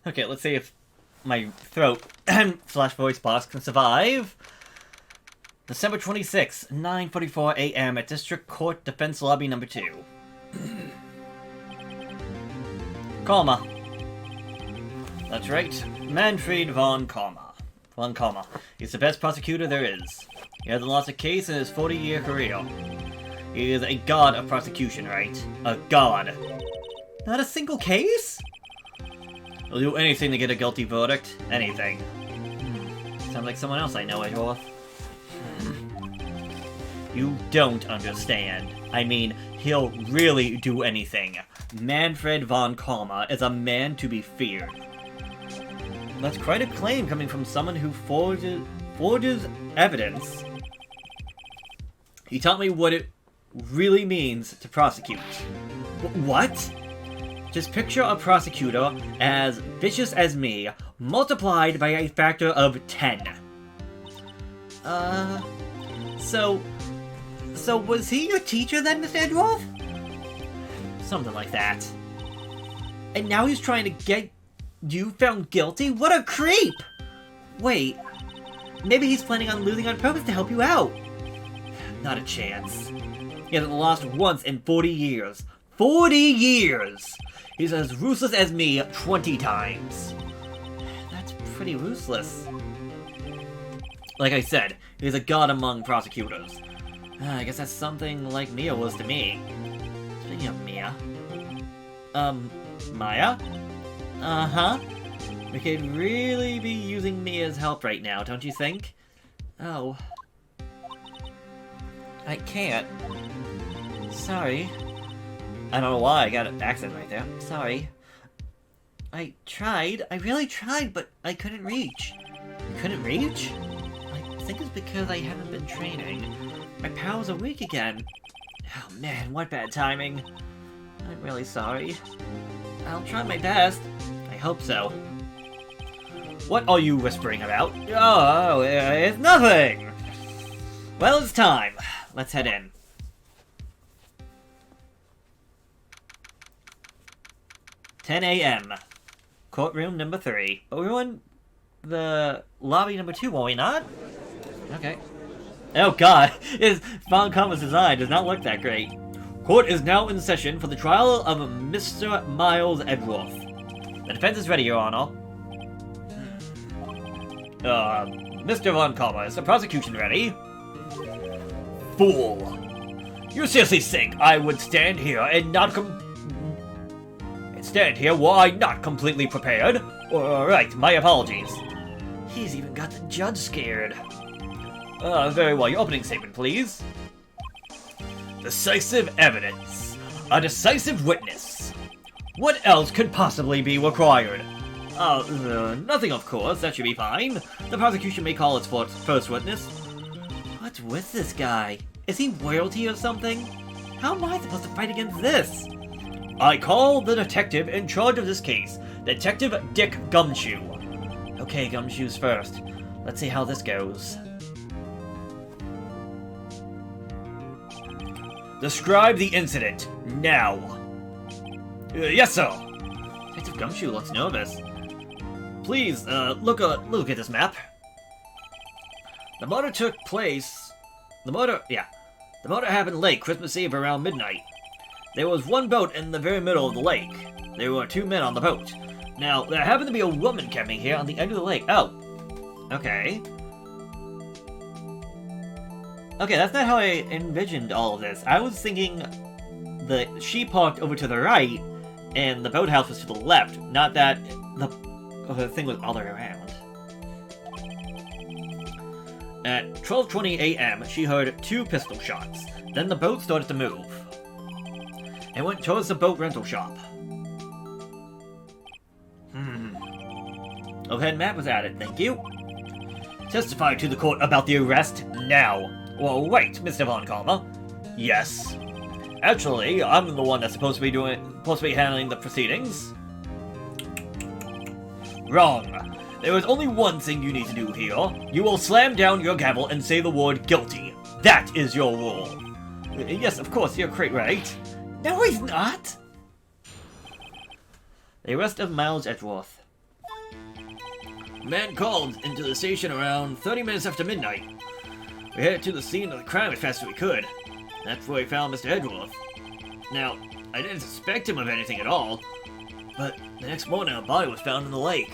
Okay, let's see if my throat and slash voice box can survive. December 26th, 9:44 a.m. at District Court Defense Lobby number 2. Kalma. That's right, Manfred von Kalma. He's the best prosecutor there is. He hasn't lost a case in his 40-year career. He is a god of prosecution, right? A god. Not a single case? He'll do anything to get a guilty verdict. Anything. Sounds like someone else I know, Edgeworth. You don't understand. I mean, he'll really do anything. Manfred von Kalma is a man to be feared. That's quite a claim coming from someone who forges evidence. He taught me what it really means to prosecute. What? Just picture a prosecutor as vicious as me, multiplied by a factor of 10. So was he your teacher then, Mr. Edgeworth? Something like that. And now he's trying to get you found guilty? What a creep! Wait, maybe he's planning on losing on purpose to help you out. Not a chance. He hasn't lost once in 40 years. 40 years! He's as ruthless as me 20 times. That's pretty ruthless. Like I said, he's a god among prosecutors. I guess that's something like Mia was to me. Speaking of Mia... Maya? Uh-huh. We could really be using Mia's help right now, don't you think? Oh. I can't. Sorry. I don't know why I got an accent right there. Sorry. I really tried, but I couldn't reach. You couldn't reach? I think it's because I haven't been training. My powers are weak again. Oh man, what bad timing. I'm really sorry. I'll try my best. I hope so. What are you whispering about? Oh, it's nothing! Well, it's time. Let's head in. "10 a.m. Courtroom number 3. But we're in the lobby number 2, will we not? Okay. Oh god, his Von Kalma's design does not look that great. Court is now in session for the trial of Mr. Miles Edgeworth. The defense is ready, Your Honor. Mr. Von Kalma, is the prosecution ready? Fool! You seriously think I would stand here and not were I not completely prepared? Alright, my apologies. He's even got the judge scared. Very well, your opening statement, please. Decisive evidence. A decisive witness. What else could possibly be required? Nothing, of course. That should be fine. The prosecution may call its first witness. What's with this guy? Is he royalty or something? How am I supposed to fight against this? I call the detective in charge of this case, Detective Dick Gumshoe. Okay, Gumshoe's first. Let's see how this goes. Describe the incident, now. Yes, sir. Detective Gumshoe looks nervous. Please, look at this map. The murder took place... The murder happened late Christmas Eve around midnight. There was one boat in the very middle of the lake. There were 2 men on the boat. Now, there happened to be a woman camping here on the edge of the lake. Oh. Okay. Okay, that's not how I envisioned all of this. I was thinking that she parked over to the right, and the boathouse was to the left. Not that the thing was all the way around. At 12:20 a.m., she heard 2 pistol shots. Then the boat started to move. It went towards the boat rental shop. Overhead map was added, thank you. Testify to the court about the arrest now. Well, wait, Mr. Von Kalma. Yes. Actually, I'm the one that's supposed to be handling the proceedings. Wrong. There is only one thing you need to do here. You will slam down your gavel and say the word guilty. That is your rule. Yes, of course, you're correct, right? No, he's not! The arrest of Miles Edgeworth. A man called into the station around 30 minutes after midnight. We headed to the scene of the crime as fast as we could. That's where we found Mr. Edgeworth. Now, I didn't suspect him of anything at all, but the next morning a body was found in the lake.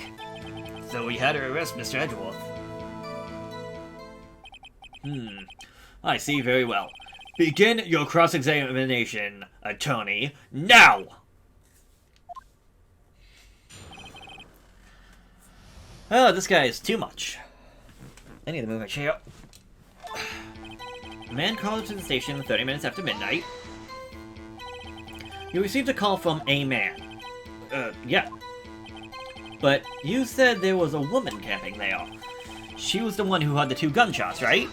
So we had to arrest Mr. Edgeworth. I see very well. Begin your cross-examination, attorney, now! Oh, this guy is too much. I need to move my chair. A man called to the station 30 minutes after midnight. You received a call from a man. Yeah. But you said there was a woman camping there. She was the one who had the 2 gunshots, right?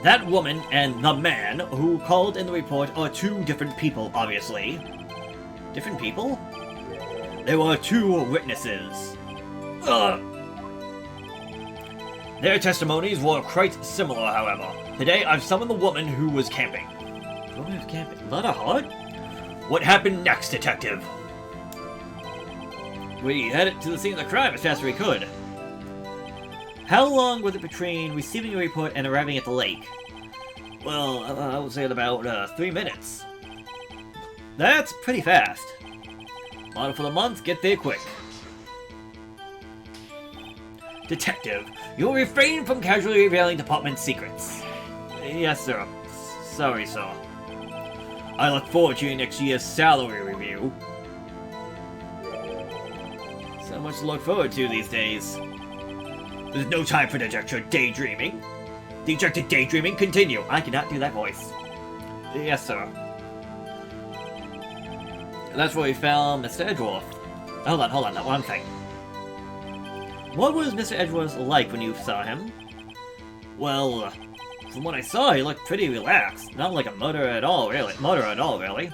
That woman and the man who called in the report are 2 different people, obviously. Different people? There were 2 witnesses. Their testimonies were quite similar, however. Today, I've summoned the woman who was camping. The woman who was camping? Let her hard? What happened next, detective? We headed to the scene of the crime as fast as we could. How long was it between receiving a report and arriving at the lake? Well, I would say about 3 minutes. That's pretty fast. Model for the month, get there quick. Detective, you'll refrain from casually revealing department secrets. Yes, sir. Sorry, sir. I look forward to your next year's salary review. So much to look forward to these days. There's no time for dejected daydreaming. Dejected daydreaming, continue. I cannot do that voice. Yes, sir. And that's where we found Mr. Edgeworth. Hold on, that one thing. What was Mr. Edgeworth like when you saw him? Well, from what I saw, he looked pretty relaxed. Not like a murderer at all, really.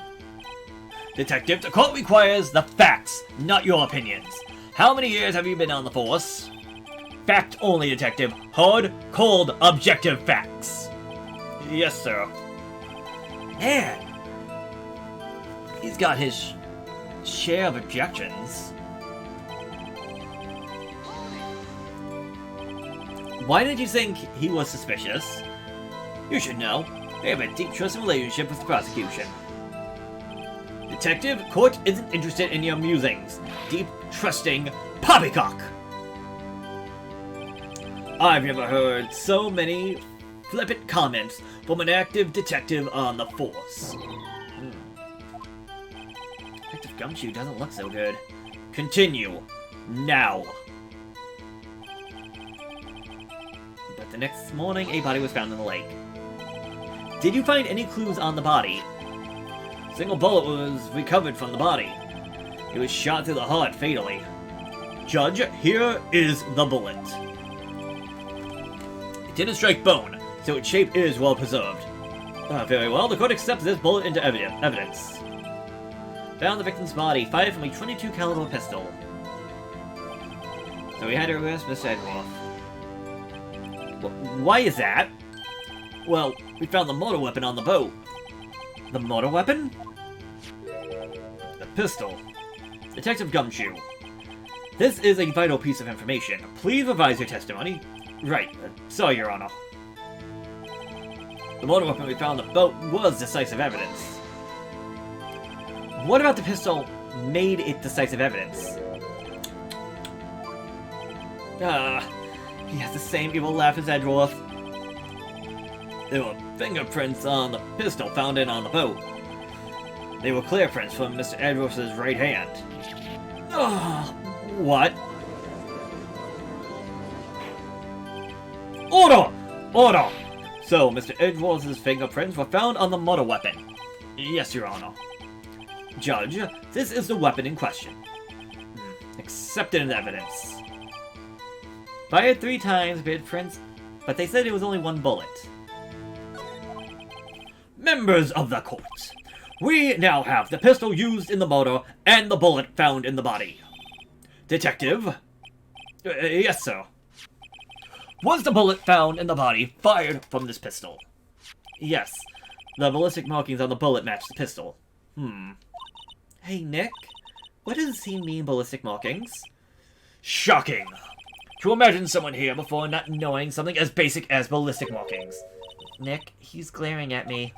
Detective, the court requires the facts, not your opinions. How many years have you been on the force? Fact only, detective. Hard, cold, objective facts. Yes, sir. Man. He's got his share of objections. Why did you think he was suspicious? You should know. We have a deep trusting relationship with the prosecution. Detective, court isn't interested in your musings. Deep, trusting poppycock! I've never heard so many flippant comments from an active detective on the force. Detective Gumshoe doesn't look so good. Continue. Now. But the next morning, a body was found in the lake. Did you find any clues on the body? A single bullet was recovered from the body. It was shot through the heart fatally. Judge, here is the bullet. It didn't strike bone, so its shape is well preserved. Very well, the court accepts this bullet into evidence. Found the victim's body, fired from a .22 caliber pistol. So we had to arrest Mr. Edgeworth. Why is that? Well, we found the motor weapon on the boat. The motor weapon? The pistol. Detective Gumshoe. This is a vital piece of information. Please revise your testimony. Right. Sorry, Your Honor. The motor weapon we found on the boat was decisive evidence. What about the pistol made it decisive evidence? He has the same evil laugh as Edgeworth. There were fingerprints on the pistol found on the boat. They were clear prints from Mr. Edgeworth's right hand. What? Order! Order! So, Mr. Edgeworth's fingerprints were found on the motor weapon. Yes, Your Honor. Judge, this is the weapon in question. Accepted as evidence. Fired 3 times, bid prints, but they said it was only 1 bullet. Members of the court, we now have the pistol used in the motor and the bullet found in the body. Detective? Yes, sir. Was the bullet found in the body fired from this pistol? Yes. The ballistic markings on the bullet match the pistol. Hey, Nick? What does he mean, ballistic markings? Shocking! To imagine someone here before not knowing something as basic as ballistic markings. Nick, he's glaring at me.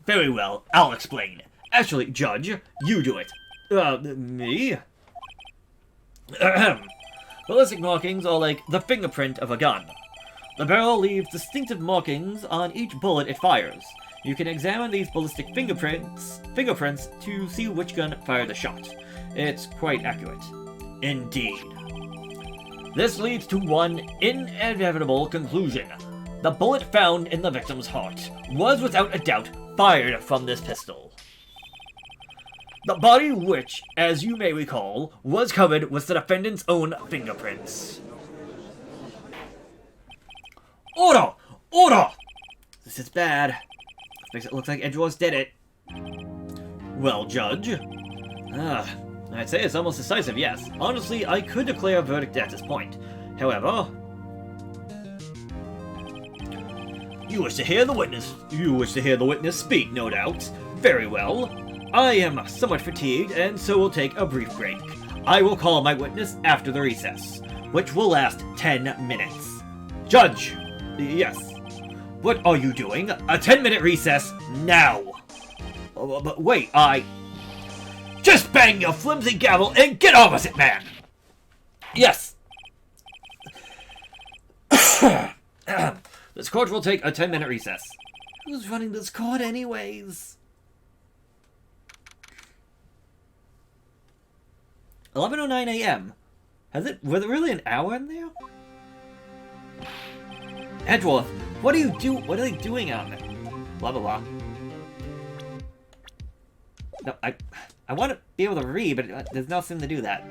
Very well, I'll explain. Actually, Judge, you do it. Me? Ahem. Ballistic markings are like the fingerprint of a gun. The barrel leaves distinctive markings on each bullet it fires. You can examine these ballistic fingerprints to see which gun fired the shot. It's quite accurate. Indeed. This leads to one inevitable conclusion. The bullet found in the victim's heart was without a doubt fired from this pistol. The body which, as you may recall, was covered with the defendant's own fingerprints. Order! Order! This is bad. Makes it look like Edgeworth did it. Well, Judge? I'd say it's almost decisive, yes. Honestly, I could declare a verdict at this point. However... You wish to hear the witness speak, no doubt. Very well. I am somewhat fatigued, and so will take a brief break. I will call my witness after the recess, which will last 10 minutes. Judge! Yes. What are you doing? A 10-minute recess now! But wait, Just bang your flimsy gavel and get on with it, man! Yes! This court will take a 10-minute recess. Who's running this court anyways? 11:09 a.m. Was there really an hour in there? Edgeworth, what are they doing on it? Blah blah blah. No, I want to be able to read, but there's nothing to do that.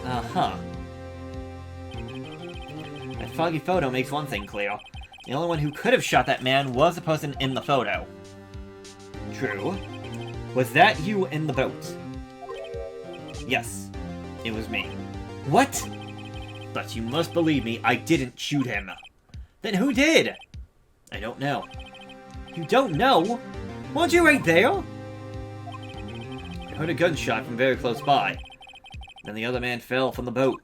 Uh-huh. That foggy photo makes one thing clear. The only one who could have shot that man was the person in the photo. True. Was that you in the boat? Yes, it was me. What? But you must believe me, I didn't shoot him. Then who did? I don't know. You don't know? Weren't you right there? I heard a gunshot from very close by. Then the other man fell from the boat.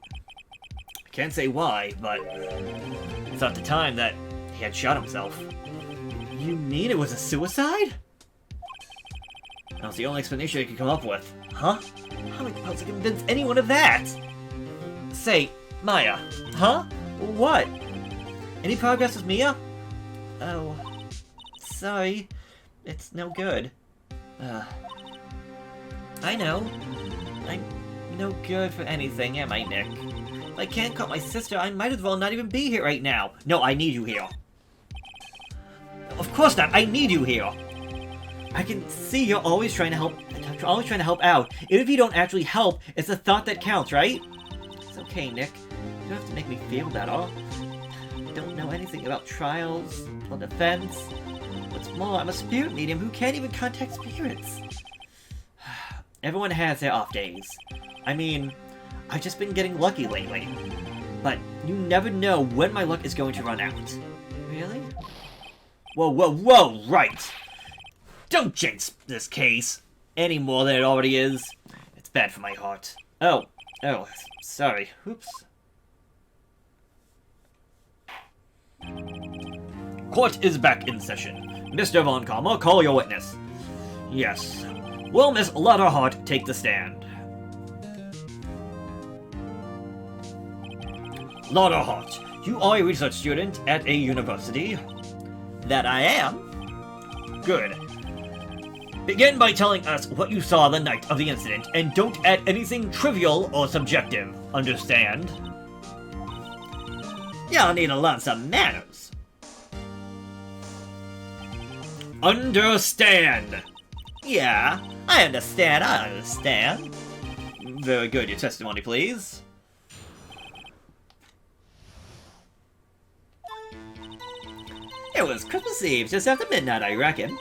I can't say why, but I thought at the time that he had shot himself. You mean it was a suicide? That was the only explanation I could come up with. Huh? How am I supposed to convince anyone of that? Say, Maya. Huh? What? Any progress with Mia? Oh. Sorry. It's no good. I know. I'm no good for anything, am I, Nick? If I can't call my sister, I might as well not even be here right now. No, I need you here. Of course not. I need you here. I can see you're always trying to help out. Even if you don't actually help, it's the thought that counts, right? It's okay, Nick. You don't have to make me feel better. I don't know anything about trials or defense. What's more, I'm a spirit medium who can't even contact spirits. Everyone has their off days. I mean, I've just been getting lucky lately. But you never know when my luck is going to run out. Really? Whoa, whoa, whoa, Wright! Don't jinx this case any more than it already is. It's bad for my heart. Oh, sorry. Oops. Court is back in session. Mr. Von Karma, call your witness. Yes. Will Miss Lutterheart take the stand? Lutterheart, you are a research student at a university. That I am. Good. Begin by telling us what you saw the night of the incident, and don't add anything trivial or subjective. Understand? Y'all need to learn some manners. Understand! Yeah, I understand. Very good. Your testimony, please. It was Christmas Eve, just after midnight, I reckon.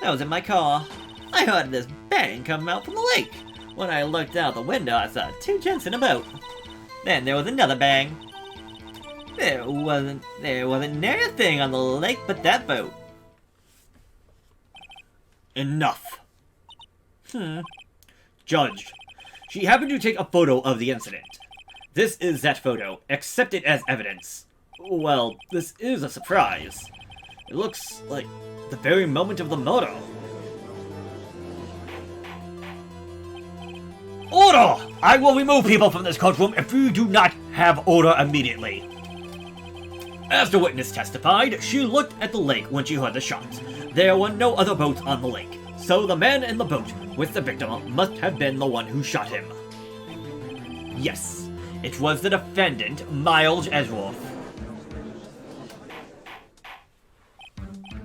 I was in my car. I heard this bang come out from the lake. When I looked out the window, I saw two gents in a boat. Then there was another bang. There wasn't anything on the lake but that boat. Enough. Hmm. Judge, She happened to take a photo of the incident. This is that photo. Accept it as evidence. Well, this is a surprise. It looks like the very moment of the murder. Order! I will remove people from this courtroom if you do not have order immediately. As the witness testified, she looked at the lake when she heard the shots. There were no other boats on the lake, so the man in the boat with the victim must have been the one who shot him. Yes, it was the defendant, Miles Edgeworth.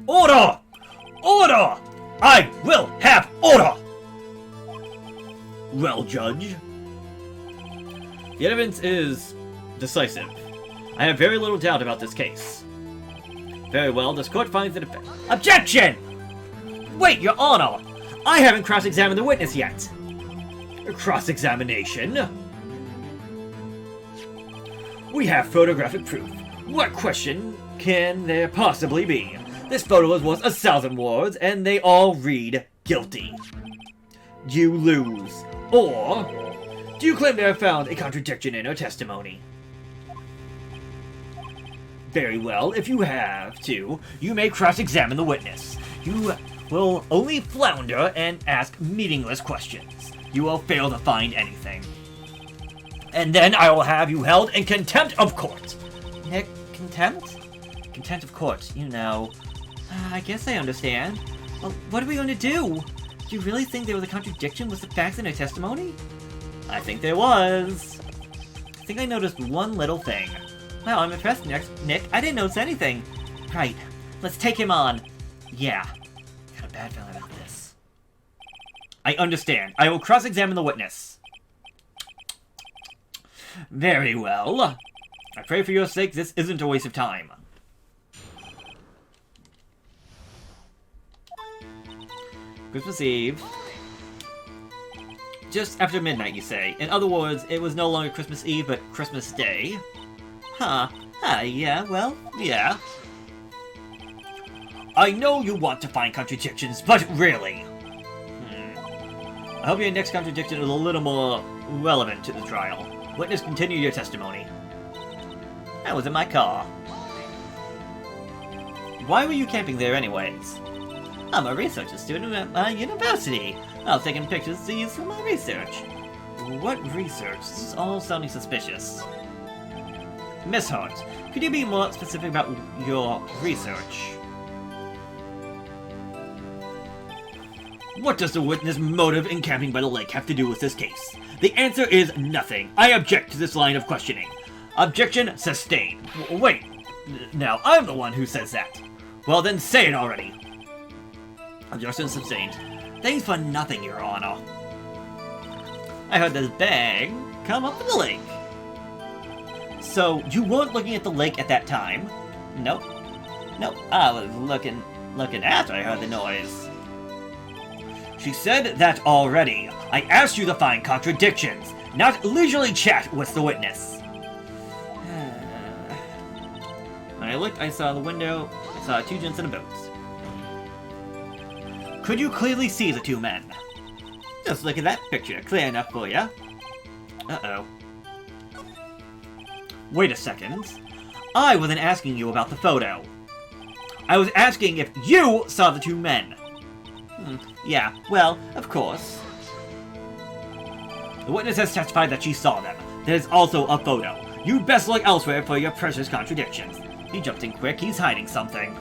Order! Order! I will have order! Well, Judge. The evidence is decisive. I have very little doubt about this case. Very well, this court finds the Objection! Wait, Your Honor! I haven't cross-examined the witness yet. Cross-examination? We have photographic proof. What question can there possibly be? This photo is worth 1,000 words, and they all read guilty. You lose. Or, do you claim to have found a contradiction in her testimony? Very well, if you have to, you may cross-examine the witness. You will only flounder and ask meaningless questions. You will fail to find anything. And then I will have you held in contempt of court. Nick, contempt? Contempt of court, you know. I guess I understand. Well, what are we going to do? Do you really think there was a contradiction with the facts in her testimony? I think there was. I think I noticed one little thing. Wow, I'm impressed, Nick. I didn't notice anything. Right, let's take him on. Yeah, got a bad feeling about this. I understand. I will cross-examine the witness. Very well. I pray for your sake this isn't a waste of time. Christmas Eve. Just after midnight, you say. In other words, it was no longer Christmas Eve, but Christmas Day. Huh. Yeah, well, yeah. I know you want to find contradictions, but really. I hope your next contradiction is a little more relevant to the trial. Witness, continue your testimony. I was in my car. Why were you camping there anyways? I'm a research student at my university. I was taking pictures to use for my research. What research? This is all sounding suspicious. Miss Hart, could you be more specific about your research? What does the witness' motive in camping by the lake have to do with this case? The answer is nothing. I object to this line of questioning. Objection sustained. Wait, now I'm the one who says that. Well then say it already. Objection sustained. Thanks for nothing, Your Honor. I heard this bag come up in the lake. So, you weren't looking at the lake at that time? Nope. I was looking after I heard the noise. She said that already. I asked you to find contradictions, not leisurely chat with the witness. When I looked, I saw the window. I saw two gents in a boat. Could you clearly see the two men? Just look at that picture. Clear enough for ya. Uh-oh. Wait a second. I wasn't asking you about the photo. I was asking if you saw the two men. Yeah, well, of course. The witness has testified that she saw them. There's also a photo. You'd best look elsewhere for your precious contradictions. He jumped in quick. He's hiding something.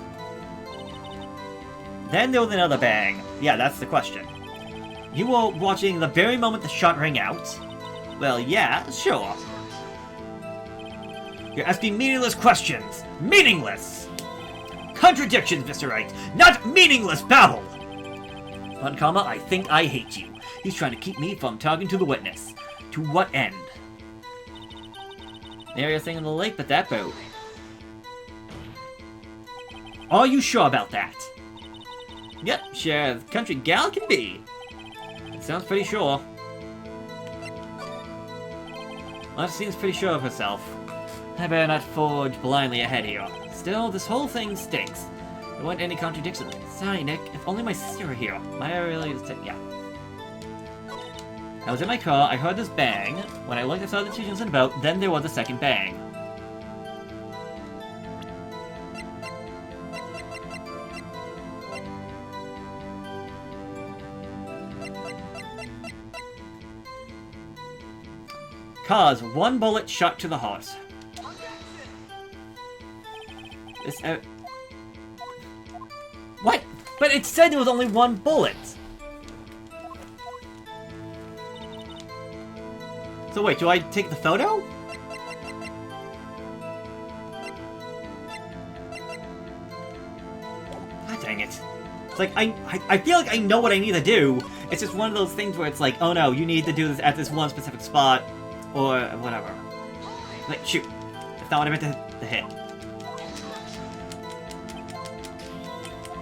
Then there was another bang. Yeah, that's the question. You were watching the very moment the shot rang out? Well, yeah, sure. You're asking meaningless questions. Meaningless! Contradictions, Mr. Wright, not meaningless babble! I think I hate you. He's trying to keep me from talking to the witness. To what end? Nary a thing in the lake but that boat. Are you sure about that? Yep, sure as country gal can be. Sounds pretty sure. Well, she seems pretty sure of herself. I better not forge blindly ahead here. Still, this whole thing stinks. There weren't any contradictions. Sorry, Nick. If only my sister were here. My really is yeah. I was in my car, I heard this bang. When I looked, I saw the two students in the boat, then there was a second bang. Cause, 1 bullet shot to the heart. This, what? But it said there was only 1 bullet! So wait, do I take the photo? God dang it. It's like, I feel like I know what I need to do. It's just one of those things where it's like, oh no, you need to do this at this one specific spot. Or whatever. Like, shoot. That's not what I meant to hit.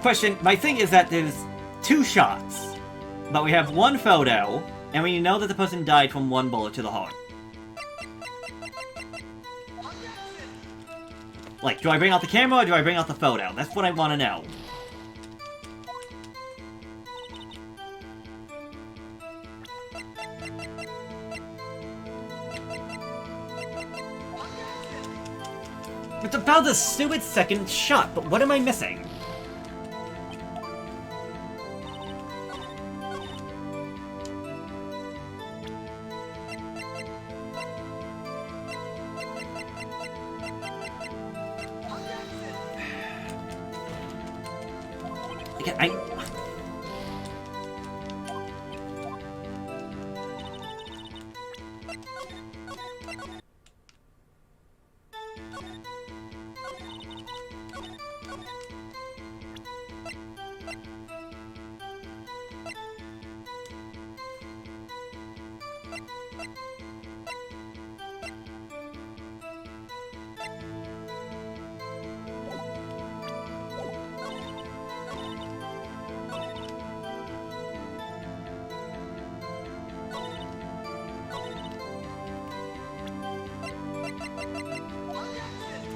Question, my thing is that there's 2 shots. But we have 1 photo, and we know that the person died from 1 bullet to the heart. Like, do I bring out the camera or do I bring out the photo? That's what I want to know. It's about the stupid second shot, but what am I missing? Again,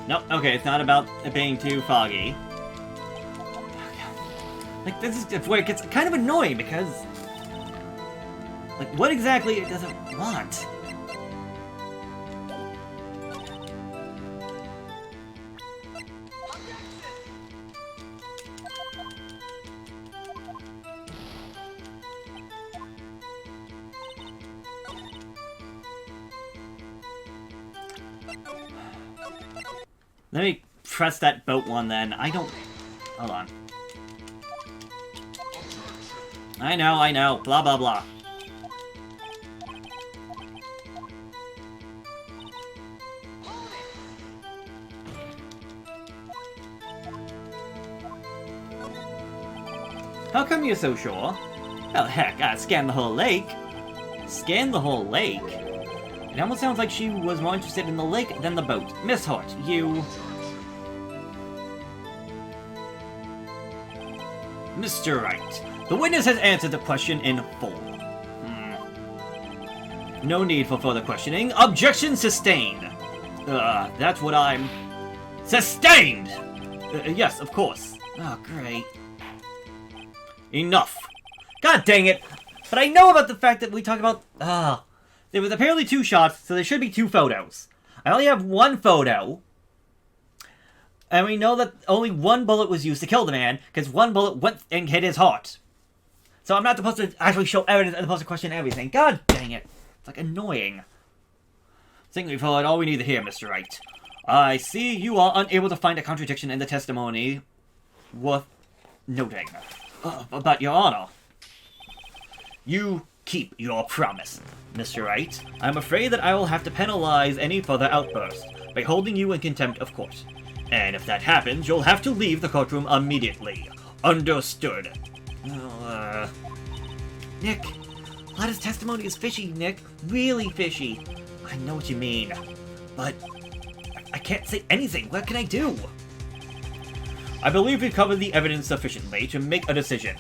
Nope, okay, it's not about it being too foggy. Like, this is where it gets kind of annoying, because... like, what exactly does it want? Let me press that boat one then. I don't... Hold on. I know. Blah, blah, blah. How come you're so sure? Well, heck, I scanned the whole lake. Scan the whole lake? It almost sounds like she was more interested in the lake than the boat. Miss Hart, you... Mr. Wright, the witness has answered the question in full. No need for further questioning. Objection sustained. That's what I'm... Sustained! Yes, of course. Oh, great. Enough. God dang it! But I know about the fact that we talk about... there was apparently 2 shots, so there should be 2 photos. I only have 1 photo. And we know that only 1 bullet was used to kill the man, because 1 bullet went and hit his heart. So I'm not supposed to actually show evidence, I'm supposed to question everything. God dang it. It's like annoying. I think we've heard all we need to hear, Mr. Wright. I see you are unable to find a contradiction in the testimony worth noting. But, Your Honor, you keep your promise, Mr. Wright. I'm afraid that I will have to penalize any further outbursts by holding you in contempt of court. And if that happens, you'll have to leave the courtroom immediately. Understood. Nick, a lot of testimony is fishy, Nick. Really fishy. I know what you mean. But I can't say anything. What can I do? I believe we've covered the evidence sufficiently to make a decision.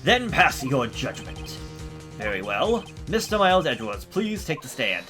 Then pass your judgment. Very well. Mr. Miles Edgeworth, please take the stand.